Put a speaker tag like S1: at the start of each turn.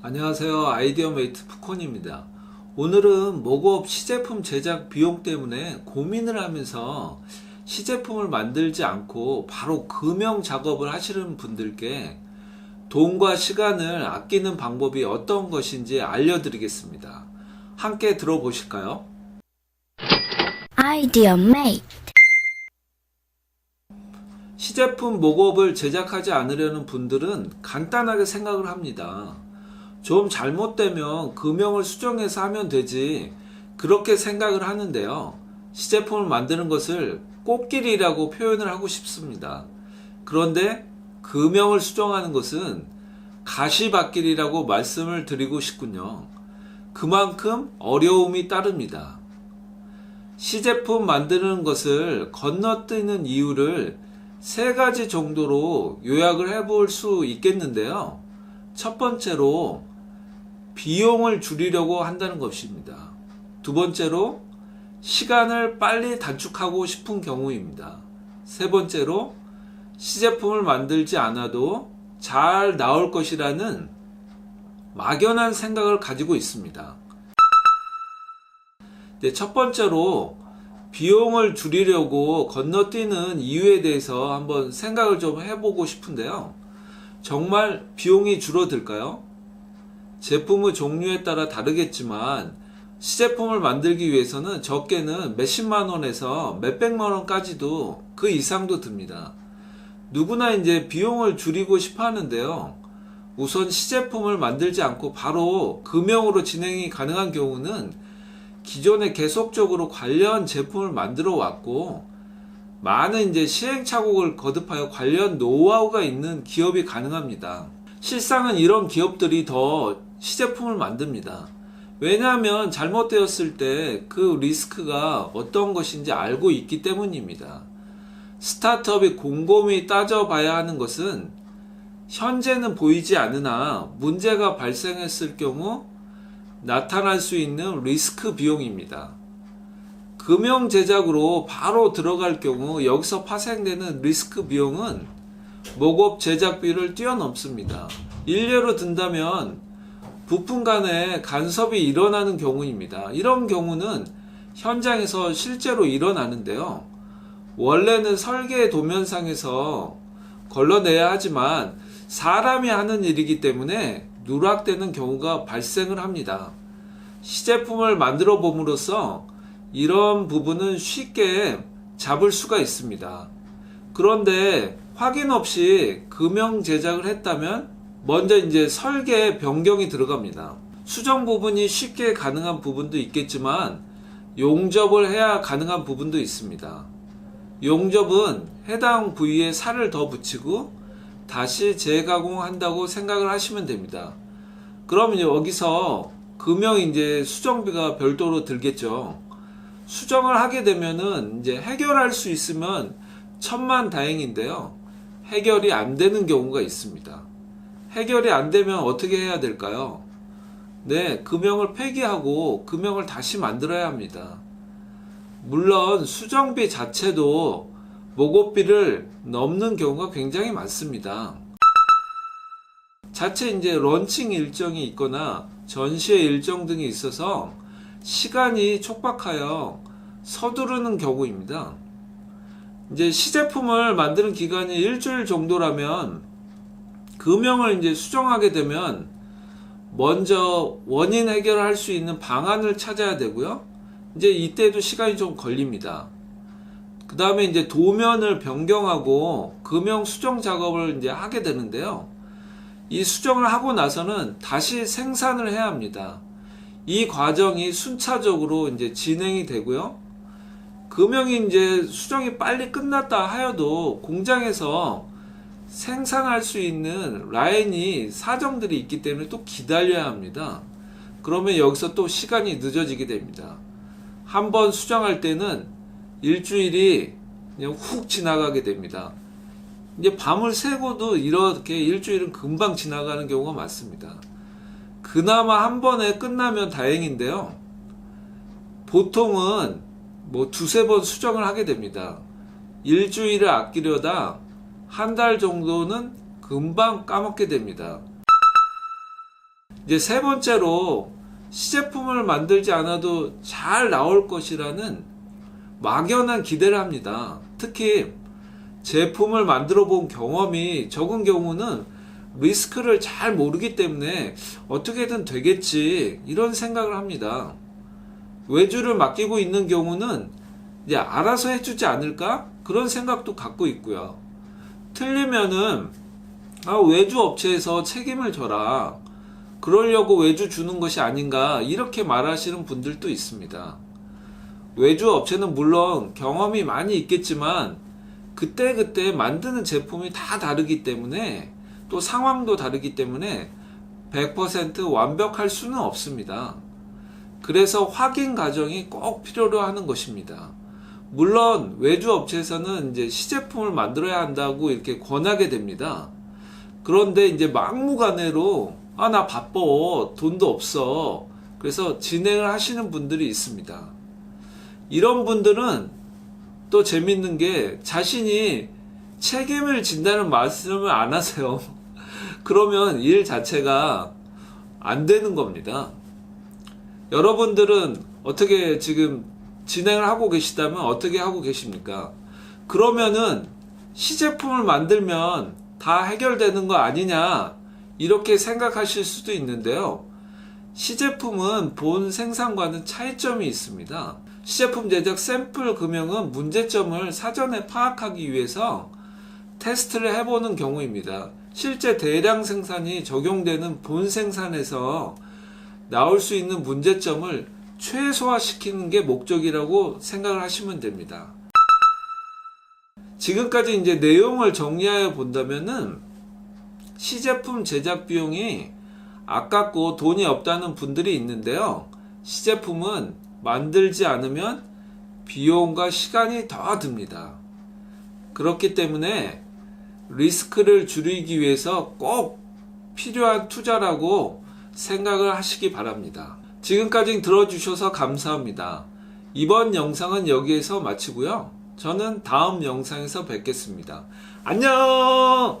S1: 안녕하세요. 아이디어메이트 푸콘입니다. 오늘은 모고업 시제품 제작 비용 때문에 고민을 하면서 시제품을 만들지 않고 바로 금형 작업을 하시는 분들께 돈과 시간을 아끼는 방법이 어떤 것인지 알려드리겠습니다. 함께 들어보실까요?
S2: 아이디어메이트.
S1: 시제품 모고업을 제작하지 않으려는 분들은 간단하게 생각을 합니다. 좀 잘못되면 금형을 수정해서 하면 되지, 그렇게 생각을 하는데요. 시제품을 만드는 것을 꽃길이라고 표현을 하고 싶습니다. 그런데 금형을 수정하는 것은 가시밭길이라고 말씀을 드리고 싶군요. 그만큼 어려움이 따릅니다. 시제품 만드는 것을 건너뛰는 이유를 세 가지 정도로 요약을 해볼 수 있겠는데요. 첫 번째로 비용을 줄이려고 한다는 것입니다. 두 번째로 시간을 빨리 단축하고 싶은 경우입니다. 세 번째로 시제품을 만들지 않아도 잘 나올 것이라는 막연한 생각을 가지고 있습니다. 네, 첫 번째로 비용을 줄이려고 건너뛰는 이유에 대해서 한번 생각을 좀 해보고 싶은데요. 정말 비용이 줄어들까요? 제품의 종류에 따라 다르겠지만 시제품을 만들기 위해서는 적게는 몇십만 원에서 몇백만 원까지도 그 이상도 듭니다. 누구나 이제 비용을 줄이고 싶어 하는데요. 우선 시제품을 만들지 않고 바로 금형으로 진행이 가능한 경우는 기존에 계속적으로 관련 제품을 만들어 왔고 많은 이제 시행착오를 거듭하여 관련 노하우가 있는 기업이 가능합니다. 실상은 이런 기업들이 더 시제품을 만듭니다. 왜냐하면 잘못되었을 때 그 리스크가 어떤 것인지 알고 있기 때문입니다. 스타트업이 곰곰이 따져봐야 하는 것은 현재는 보이지 않으나 문제가 발생했을 경우 나타날 수 있는 리스크 비용입니다. 금형 제작으로 바로 들어갈 경우 여기서 파생되는 리스크 비용은 모고업 제작비를 뛰어넘습니다. 일례로 든다면 부품 간에 간섭이 일어나는 경우입니다. 이런 경우는 현장에서 실제로 일어나는데요. 원래는 설계 도면상에서 걸러내야 하지만 사람이 하는 일이기 때문에 누락되는 경우가 발생을 합니다. 시제품을 만들어 봄으로써 이런 부분은 쉽게 잡을 수가 있습니다. 그런데 확인 없이 금형 제작을 했다면 먼저 이제 설계 변경이 들어갑니다. 수정 부분이 쉽게 가능한 부분도 있겠지만 용접을 해야 가능한 부분도 있습니다. 용접은 해당 부위에 살을 더 붙이고 다시 재가공한다고 생각을 하시면 됩니다. 그러면 여기서 금형 이제 수정비가 별도로 들겠죠. 수정을 하게 되면은 이제 해결할 수 있으면 천만다행인데요. 해결이 안 되는 경우가 있습니다. 해결이 안 되면 어떻게 해야 될까요? 네, 금형을 폐기하고 금형을 다시 만들어야 합니다. 물론 수정비 자체도 모고비를 넘는 경우가 굉장히 많습니다. 자체 이제 런칭 일정이 있거나 전시회 일정 등이 있어서 시간이 촉박하여 서두르는 경우입니다. 이제 시제품을 만드는 기간이 일주일 정도라면 금형을 이제 수정하게 되면 먼저 원인 해결을 할 수 있는 방안을 찾아야 되고요. 이제 이때도 시간이 좀 걸립니다. 그 다음에 이제 도면을 변경하고 금형 수정 작업을 이제 하게 되는데요. 이 수정을 하고 나서는 다시 생산을 해야 합니다. 이 과정이 순차적으로 이제 진행이 되고요. 금형이 이제 수정이 빨리 끝났다 하여도 공장에서 생산할 수 있는 라인이 사정들이 있기 때문에 또 기다려야 합니다. 그러면 여기서 또 시간이 늦어지게 됩니다. 한번 수정할 때는 일주일이 그냥 훅 지나가게 됩니다. 이제 밤을 새고도 이렇게 일주일은 금방 지나가는 경우가 많습니다. 그나마 한 번에 끝나면 다행인데요. 보통은 뭐 두세 번 수정을 하게 됩니다. 일주일을 아끼려다 한 달 정도는 금방 까먹게 됩니다. 이제 세 번째로 시제품을 만들지 않아도 잘 나올 것이라는 막연한 기대를 합니다. 특히 제품을 만들어 본 경험이 적은 경우는 리스크를 잘 모르기 때문에 어떻게든 되겠지 이런 생각을 합니다. 외주를 맡기고 있는 경우는 이제 알아서 해주지 않을까 그런 생각도 갖고 있고요. 틀리면은 외주 업체에서 책임을 져라, 그러려고 외주 주는 것이 아닌가 이렇게 말하시는 분들도 있습니다. 외주 업체는 물론 경험이 많이 있겠지만 그때그때 만드는 제품이 다 다르기 때문에 또 상황도 다르기 때문에 100% 완벽할 수는 없습니다. 그래서 확인 과정이 꼭 필요로 하는 것입니다. 물론 외주 업체에서는 이제 시제품을 만들어야 한다고 이렇게 권하게 됩니다. 그런데 이제 막무가내로 나 바빠, 돈도 없어, 그래서 진행을 하시는 분들이 있습니다. 이런 분들은 또 재밌는 게 자신이 책임을 진다는 말씀을 안 하세요. 그러면 일 자체가 안 되는 겁니다. 여러분들은 어떻게 지금 진행을 하고 계시다면 어떻게 하고 계십니까? 그러면은 시제품을 만들면 다 해결되는 거 아니냐 이렇게 생각하실 수도 있는데요. 시제품은 본 생산과는 차이점이 있습니다. 시제품 제작 샘플 금형은 문제점을 사전에 파악하기 위해서 테스트를 해보는 경우입니다. 실제 대량 생산이 적용되는 본 생산에서 나올 수 있는 문제점을 최소화시키는 게 목적이라고 생각을 하시면 됩니다. 지금까지 이제 내용을 정리하여 본다면은 시제품 제작 비용이 아깝고 돈이 없다는 분들이 있는데요. 시제품은 만들지 않으면 비용과 시간이 더 듭니다. 그렇기 때문에 리스크를 줄이기 위해서 꼭 필요한 투자라고 생각을 하시기 바랍니다. 지금까지 들어주셔서 감사합니다. 이번 영상은 여기에서 마치고요. 저는 다음 영상에서 뵙겠습니다. 안녕!